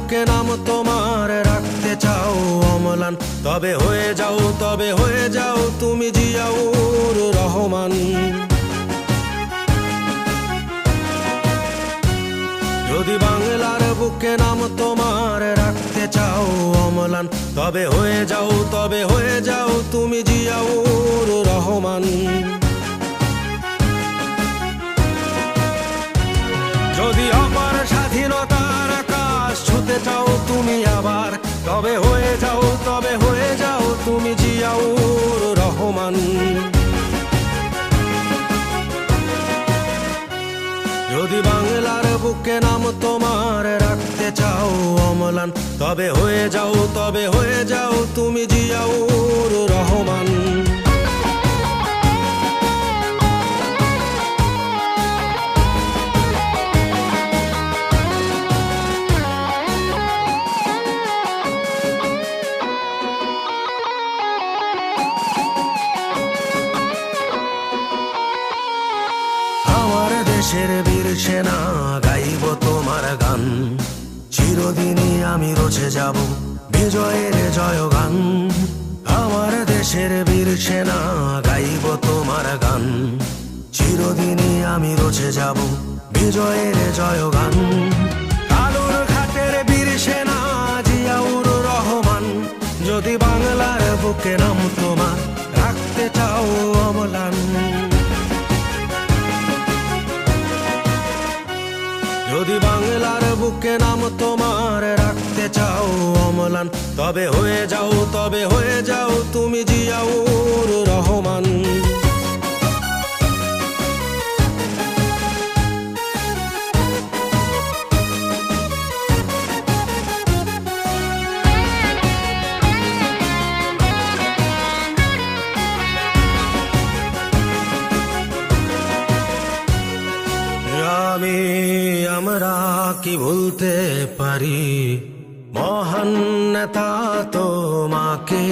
বুকে নাম তোমার রাখতে চাও অম্লান, তবে হয়ে যাও তুমি জিয়াউর রহমান। যদি বাংলার বুকে নাম তোমার রাখতে চাও অম্লান, তবে হয়ে যাও তুমি জিয়াউর রহমান। যদি অপার স্বাধীনতার আকাশ ছুতে চাও তুমি আবার, তবে হয়ে যাও তুমি জিয়াউর রহমান। যদি বাংলার বুকে নাম তোমার রাখতে চাও অম্লান, তবে হয়ে যাও তুমি জিয়াউর রহমান। দেশের বীর সেনা গাইব তোমার গান, চিরদিনই আমি রচে যাব বিজয়ের জয়গান। আমার দেশের বীর সেনা গাইব তোমার গান, চিরদিনই আমি রচে যাব বিজয়ের জয়গান। কালুর ঘাটের বীর সেনা জিয়াউর রহমান, যদি বাংলার বুকে নাম তোমার রাখতে চাও অম্লান। যদি বাংলার বুকে নাম তোমার রাখতে চাও অম্লান, তবে হয়ে যাও তুমি জিয়াউর রহমান। আমরা কি ভুলতে পারি মহান নেতা তোমাকে।